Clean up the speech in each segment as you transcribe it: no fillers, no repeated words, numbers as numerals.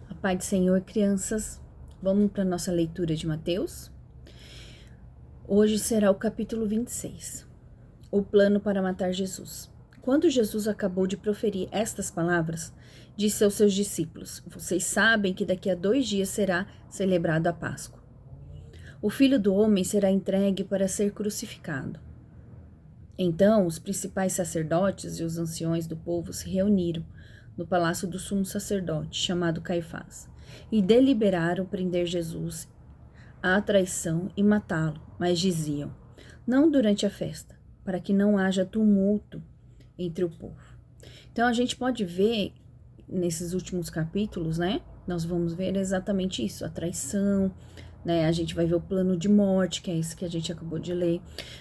A paz do Senhor, crianças. Vamos para a nossa leitura de Mateus. Hoje será o capítulo 26. O plano para matar Jesus. Quando Jesus acabou de proferir estas palavras, disse aos seus discípulos: Vocês sabem que daqui a 2 dias será celebrado a Páscoa. O Filho do Homem será entregue para ser crucificado. Então, os principais sacerdotes e os anciões do povo se reuniram no palácio do sumo sacerdote, chamado Caifás, e deliberaram prender Jesus à traição e matá-lo, mas diziam: não durante a festa, para que não haja tumulto entre o povo. Então, a gente pode ver nesses últimos capítulos, né? Nós vamos ver exatamente isso, a traição, né? A gente vai ver o plano de morte, que é esse que a gente acabou de ler.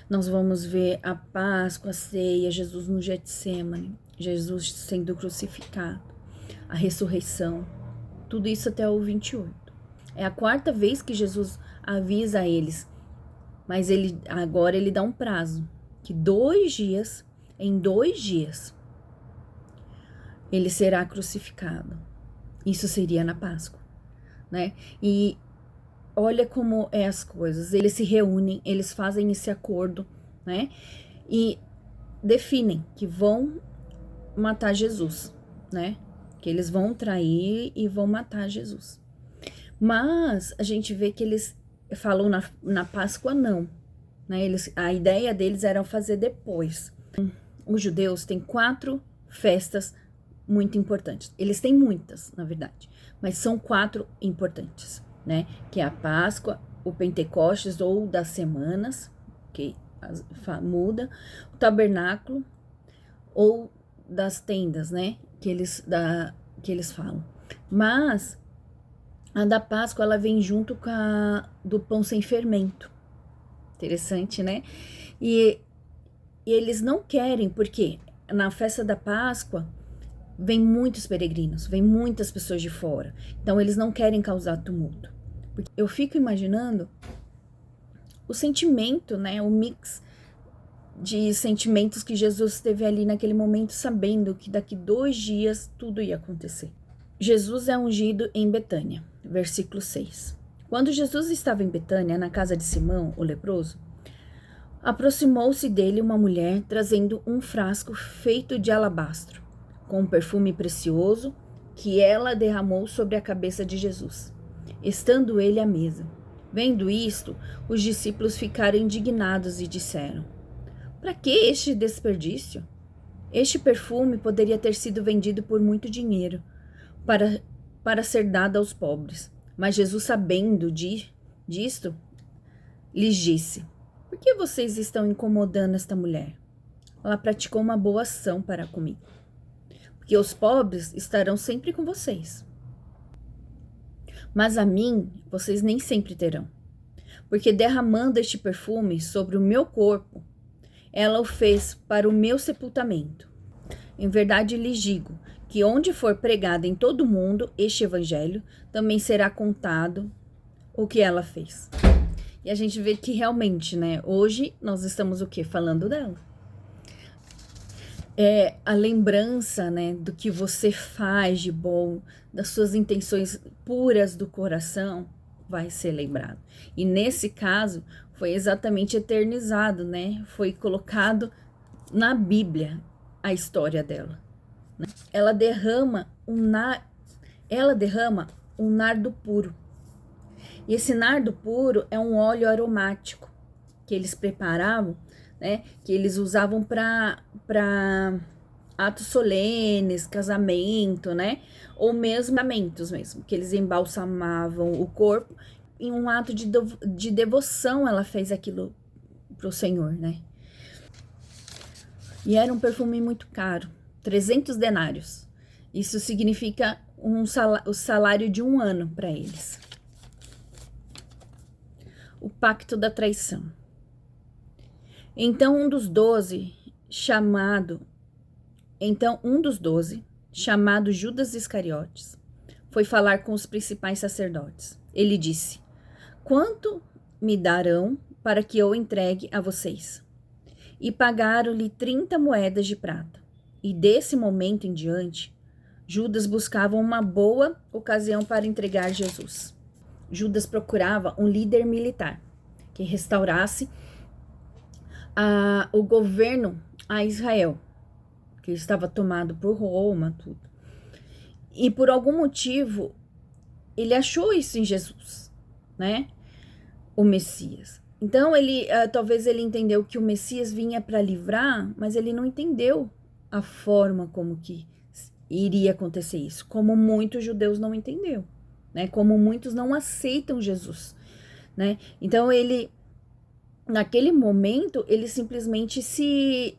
Nós vamos ver a Páscoa, a ceia, Jesus no Getsêmani, Jesus sendo crucificado, a ressurreição, tudo isso até o 28. É a 4ª vez que Jesus avisa a eles, mas agora ele dá um prazo, que em 2 dias, ele será crucificado. Isso seria na Páscoa, né? E olha como é as coisas, eles se reúnem, eles fazem esse acordo, né? E definem que vão matar Jesus, né? Que eles vão trair e vão matar Jesus. Mas a gente vê que eles falam na Páscoa não, né? A ideia deles era fazer depois. Os judeus têm 4 festas muito importantes. Eles têm muitas, na verdade, mas são 4 importantes, né? Que é a Páscoa, o Pentecostes ou das semanas, que muda, o tabernáculo ou das tendas, né? Que eles falam. Mas a da Páscoa, ela vem junto com a do pão sem fermento. Interessante, né? E eles não querem, porque na festa da Páscoa vem muitos peregrinos, vem muitas pessoas de fora. Então, eles não querem causar tumulto. Porque eu fico imaginando o sentimento, né? O mix de sentimentos que Jesus teve ali naquele momento, sabendo que daqui 2 dias tudo ia acontecer. Jesus é ungido em Betânia, versículo 6. Quando Jesus estava em Betânia, na casa de Simão, o leproso, aproximou-se dele uma mulher trazendo um frasco feito de alabastro, com um perfume precioso que ela derramou sobre a cabeça de Jesus, estando ele à mesa. Vendo isto, os discípulos ficaram indignados e disseram: para que este desperdício? Este perfume poderia ter sido vendido por muito dinheiro para ser dado aos pobres. Mas Jesus, sabendo disto, lhes disse: por que vocês estão incomodando esta mulher? Ela praticou uma boa ação para comigo, porque os pobres estarão sempre com vocês, mas a mim vocês nem sempre terão, porque derramando este perfume sobre o meu corpo, ela o fez para o meu sepultamento. Em verdade lhes digo que onde for pregado em todo o mundo este evangelho, também será contado o que ela fez. E a gente vê que realmente, né, hoje nós estamos o quê? Falando dela. É a lembrança, né, do que você faz de bom, das suas intenções puras do coração, vai ser lembrado. E nesse caso, foi exatamente eternizado, né? Foi colocado na Bíblia a história dela. Né? Ela derrama um nardo puro. E esse nardo puro é um óleo aromático que eles preparavam, né? Que eles usavam para atos solenes, casamento, né? Ou mesmo casamentos mesmo, que eles embalsamavam o corpo. Em um ato de devoção, ela fez aquilo pro Senhor, né? E era um perfume muito caro, 300 denários. Isso significa o salário de 1 ano para eles. O pacto da traição. Então um dos 12, chamado Judas Iscariotes, foi falar com os principais sacerdotes. Ele disse: quanto me darão para que eu entregue a vocês? E pagaram-lhe 30 moedas de prata. E desse momento em diante, Judas buscava uma boa ocasião para entregar Jesus. Judas procurava um líder militar que restaurasse o governo a Israel, que estava tomado por Roma, tudo. E por algum motivo, ele achou isso em Jesus, né? O Messias. Então, talvez ele entendeu que o Messias vinha para livrar, mas ele não entendeu a forma como que iria acontecer isso, como muitos judeus não entendeu, né? Como muitos não aceitam Jesus, né? Então, naquele momento, ele simplesmente se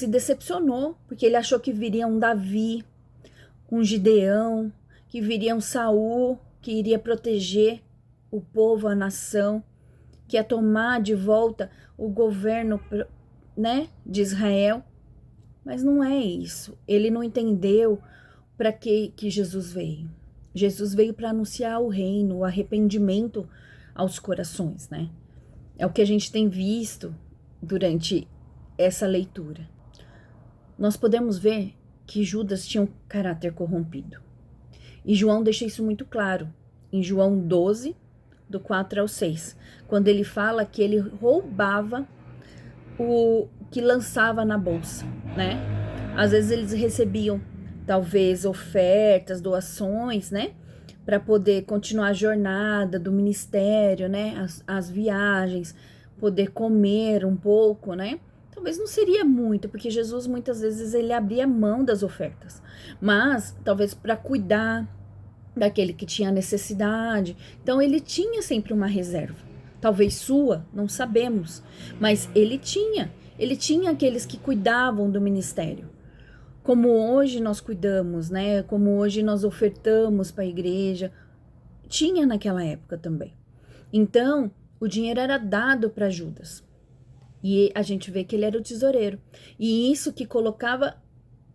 decepcionou, porque ele achou que viria um Davi, um Gideão, que viria um Saul, que iria proteger o povo, a nação, que ia tomar de volta o governo, né, de Israel. Mas não é isso. Ele não entendeu para que Jesus veio. Jesus veio para anunciar o reino, o arrependimento aos corações, né? É o que a gente tem visto durante essa leitura. Nós podemos ver que Judas tinha um caráter corrompido. E João deixa isso muito claro. Em João 12, do 4 ao 6, quando ele fala que ele roubava o que lançava na bolsa, né? Às vezes eles recebiam, talvez, ofertas, doações, né? Para poder continuar a jornada do ministério, né? As viagens, poder comer um pouco, né? Talvez não seria muito, porque Jesus muitas vezes ele abria mão das ofertas, mas talvez para cuidar daquele que tinha necessidade. Então ele tinha sempre uma reserva, talvez sua, não sabemos, mas ele tinha aqueles que cuidavam do ministério, como hoje nós cuidamos, né? Como hoje nós ofertamos para a igreja, tinha naquela época também. Então o dinheiro era dado para Judas. E a gente vê que ele era o tesoureiro. E isso que colocava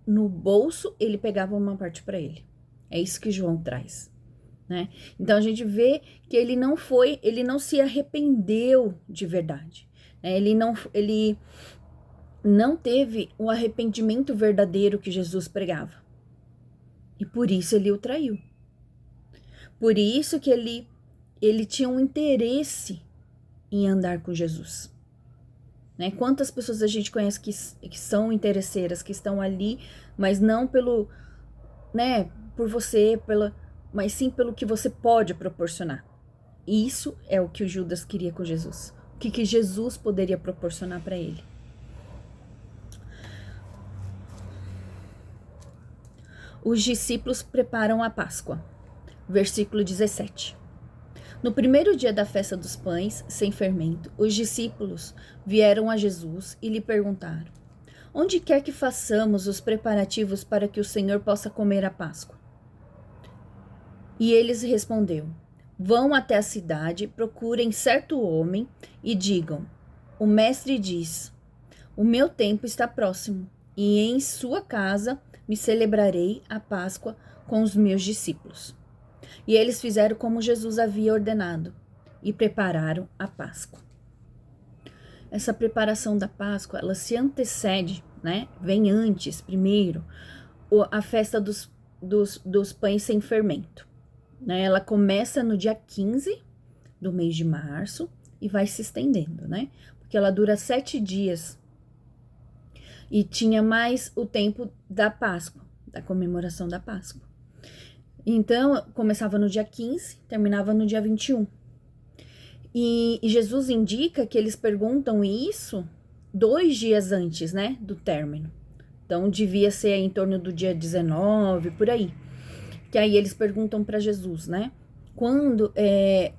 no bolso, ele pegava uma parte para ele. É isso que João traz, né? Então a gente vê que ele não se arrependeu de verdade, né? Ele não teve o arrependimento verdadeiro que Jesus pregava. E por isso ele o traiu. Por isso que ele tinha um interesse em andar com Jesus. Né? Quantas pessoas a gente conhece que são interesseiras, que estão ali, mas não pelo, né, por você, mas sim pelo que você pode proporcionar. E isso é o que o Judas queria com Jesus. O que Jesus poderia proporcionar para ele. Os discípulos preparam a Páscoa. Versículo 17. No primeiro dia da festa dos pães sem fermento, os discípulos vieram a Jesus e lhe perguntaram: onde quer que façamos os preparativos para que o Senhor possa comer a Páscoa? E eles respondeu: vão até a cidade, procurem certo homem e digam: o mestre diz, o meu tempo está próximo, e em sua casa me celebrarei a Páscoa com os meus discípulos. E eles fizeram como Jesus havia ordenado e prepararam a Páscoa. Essa preparação da Páscoa, ela se antecede, né? Vem antes, primeiro, a festa dos pães sem fermento. Né? Ela começa no dia 15 do mês de março e vai se estendendo, né? Porque ela dura 7 dias. E tinha mais o tempo da Páscoa, da comemoração da Páscoa. Então, começava no dia 15, terminava no dia 21. E Jesus indica que eles perguntam isso 2 dias antes, né, do término. Então, devia ser em torno do dia 19, por aí. Que aí eles perguntam para Jesus, né,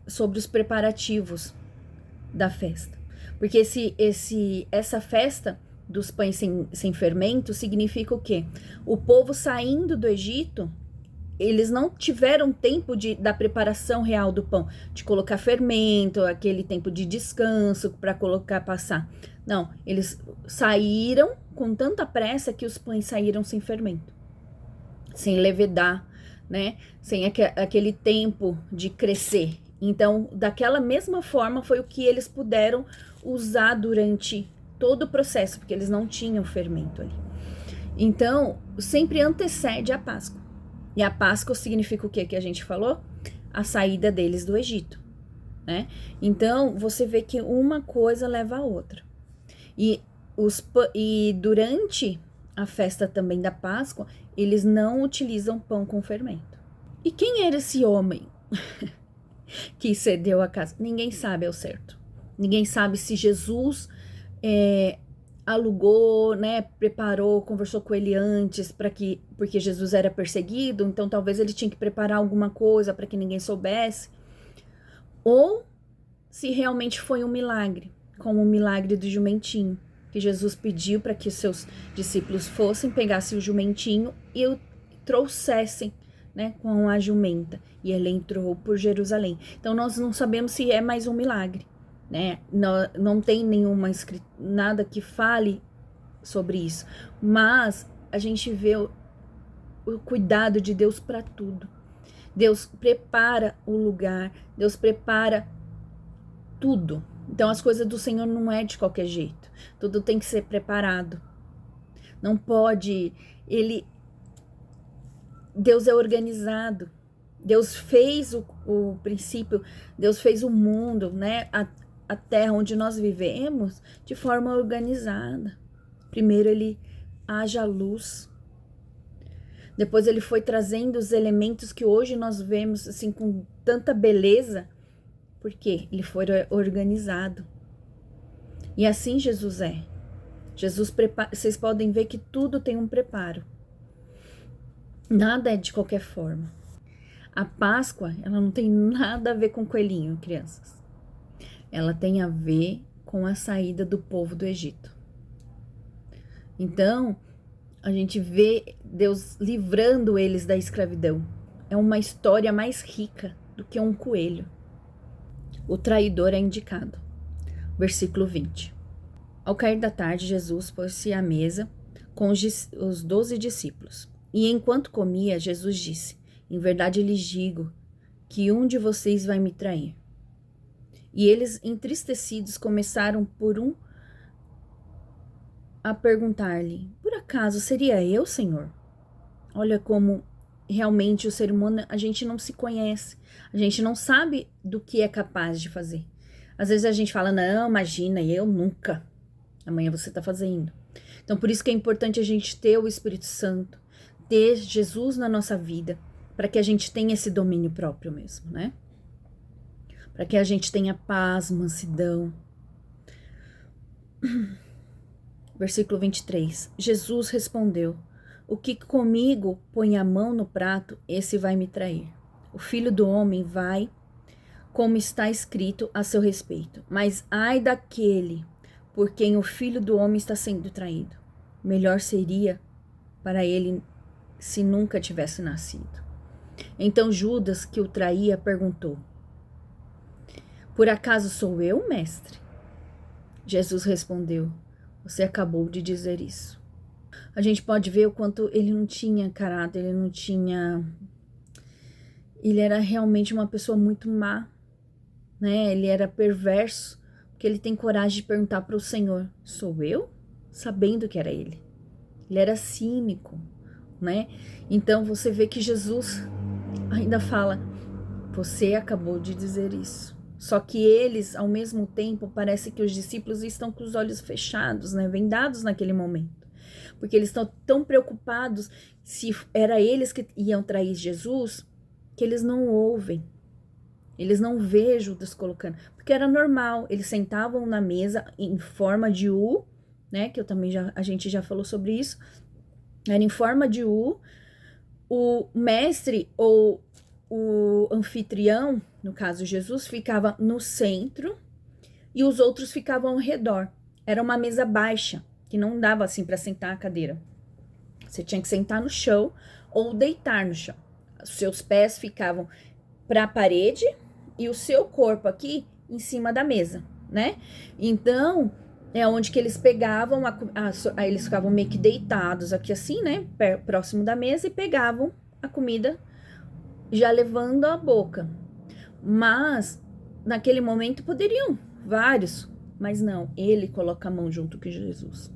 sobre os preparativos da festa. Porque essa festa dos pães sem fermento significa o quê? O povo saindo do Egito, eles não tiveram tempo da preparação real do pão, de colocar fermento, aquele tempo de descanso para passar. Não, eles saíram com tanta pressa que os pães saíram sem fermento, sem levedar, né? Sem aquele tempo de crescer. Então, daquela mesma forma foi o que eles puderam usar durante todo o processo, porque eles não tinham fermento ali. Então, sempre antecede a Páscoa. E a Páscoa significa o que a gente falou? A saída deles do Egito, né? Então, você vê que uma coisa leva a outra. E durante a festa também da Páscoa, eles não utilizam pão com fermento. E quem era esse homem que cedeu a casa? Ninguém sabe ao certo. Ninguém sabe se Jesus alugou, né, preparou, conversou com ele antes porque Jesus era perseguido, então talvez ele tinha que preparar alguma coisa para que ninguém soubesse, ou se realmente foi um milagre, como o milagre do jumentinho, que Jesus pediu para que os seus discípulos fossem, pegassem o jumentinho e o trouxessem, né, com a jumenta, e ele entrou por Jerusalém. Então nós não sabemos se é mais um milagre, né? Não tem nada que fale sobre isso, mas a gente vê o cuidado de Deus para tudo. Deus prepara o lugar, Deus prepara tudo. Então as coisas do Senhor não é de qualquer jeito, tudo tem que ser preparado. Não pode, Deus é organizado. Deus fez o princípio, Deus fez o mundo, né? A terra onde nós vivemos de forma organizada. Primeiro ele haja luz. Depois ele foi trazendo os elementos que hoje nós vemos assim com tanta beleza, porque ele foi organizado. E assim Jesus é. Jesus prepara, vocês podem ver que tudo tem um preparo. Nada é de qualquer forma. A Páscoa, ela não tem nada a ver com coelhinho, crianças. Ela tem a ver com a saída do povo do Egito. Então, a gente vê Deus livrando eles da escravidão. É uma história mais rica do que um coelho. O traidor é indicado. Versículo 20. Ao cair da tarde, Jesus pôs-se à mesa com os 12 discípulos. E enquanto comia, Jesus disse: em verdade lhes digo que um de vocês vai me trair. E eles, entristecidos, começaram a perguntar-lhe: por acaso seria eu, Senhor? Olha como realmente o ser humano, a gente não se conhece, a gente não sabe do que é capaz de fazer. Às vezes a gente fala: não, imagina, eu nunca. Amanhã você está fazendo. Então por isso que é importante a gente ter o Espírito Santo, ter Jesus na nossa vida, para que a gente tenha esse domínio próprio mesmo, né? Para que a gente tenha paz, mansidão. Versículo 23. Jesus respondeu: o que comigo põe a mão no prato, esse vai me trair. O Filho do Homem vai, como está escrito a seu respeito. Mas ai daquele por quem o Filho do Homem está sendo traído. Melhor seria para ele se nunca tivesse nascido. Então Judas, que o traía, perguntou: por acaso sou eu, mestre? Jesus respondeu: você acabou de dizer isso. A gente pode ver o quanto ele não tinha caráter, ele era realmente uma pessoa muito má, né? Ele era perverso, porque ele tem coragem de perguntar para o Senhor: sou eu? Sabendo que era ele. Ele era cínico, né? Então você vê que Jesus ainda fala: você acabou de dizer isso. Só que eles, ao mesmo tempo, parece que os discípulos estão com os olhos fechados, né? Vendados naquele momento. Porque eles estão tão preocupados se era eles que iam trair Jesus, que eles não ouvem. Eles não vê Judas colocando. Porque era normal, eles sentavam na mesa em forma de U, né? Que a gente já falou sobre isso. Era em forma de U. O mestre ou o anfitrião, no caso Jesus, ficava no centro e os outros ficavam ao redor. Era uma mesa baixa, que não dava assim para sentar a cadeira. Você tinha que sentar no chão ou deitar no chão. Os seus pés ficavam para a parede e o seu corpo aqui em cima da mesa, né? Então, é onde que eles pegavam, aí eles ficavam meio que deitados aqui assim, né? Próximo da mesa e pegavam a comida já levando à boca. Mas, naquele momento, poderiam vários, mas não, ele coloca a mão junto com Jesus.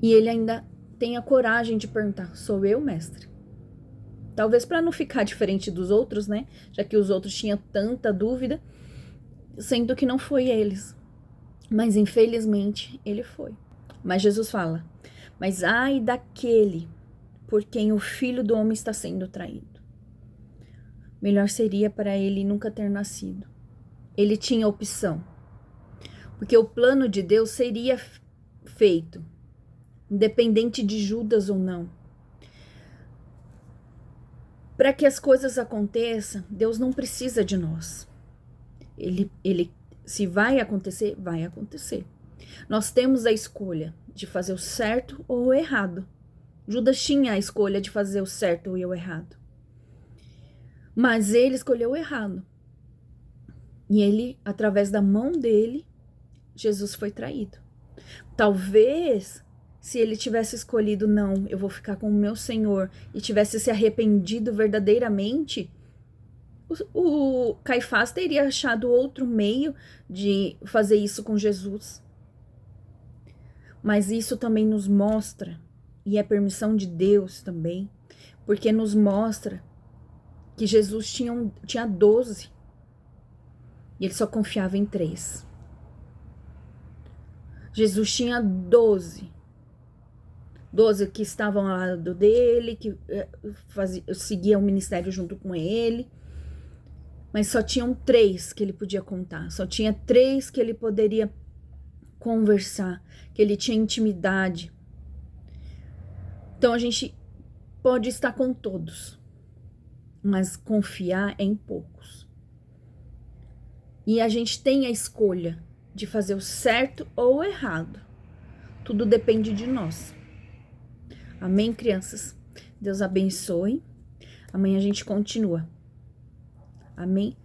E ele ainda tenha coragem de perguntar: sou eu, mestre? Talvez para não ficar diferente dos outros, né? Já que os outros tinham tanta dúvida, sendo que não foi eles. Mas infelizmente ele foi. Mas Jesus fala: mas ai daquele por quem o Filho do Homem está sendo traído. Melhor seria para ele nunca ter nascido. Ele tinha opção. Porque o plano de Deus seria feito, independente de Judas ou não. Para que as coisas aconteçam, Deus não precisa de nós. Ele, se vai acontecer, vai acontecer. Nós temos a escolha de fazer o certo ou o errado. Judas tinha a escolha de fazer o certo e o errado. Mas ele escolheu o errado. E ele, através da mão dele, Jesus foi traído. Talvez, se ele tivesse escolhido, não, eu vou ficar com o meu Senhor, e tivesse se arrependido verdadeiramente, o Caifás teria achado outro meio de fazer isso com Jesus. Mas isso também nos mostra, e é permissão de Deus também, porque nos mostra que Jesus tinha 12, e ele só confiava em 3. Jesus tinha 12 que estavam ao lado dele, que seguiam o ministério junto com ele, mas só tinham 3 que ele podia contar, só tinha 3 que ele poderia conversar, que ele tinha intimidade. Então a gente pode estar com todos, mas confiar é em poucos. E a gente tem a escolha de fazer o certo ou o errado. Tudo depende de nós. Amém, crianças? Deus abençoe. Amanhã a gente continua. Amém?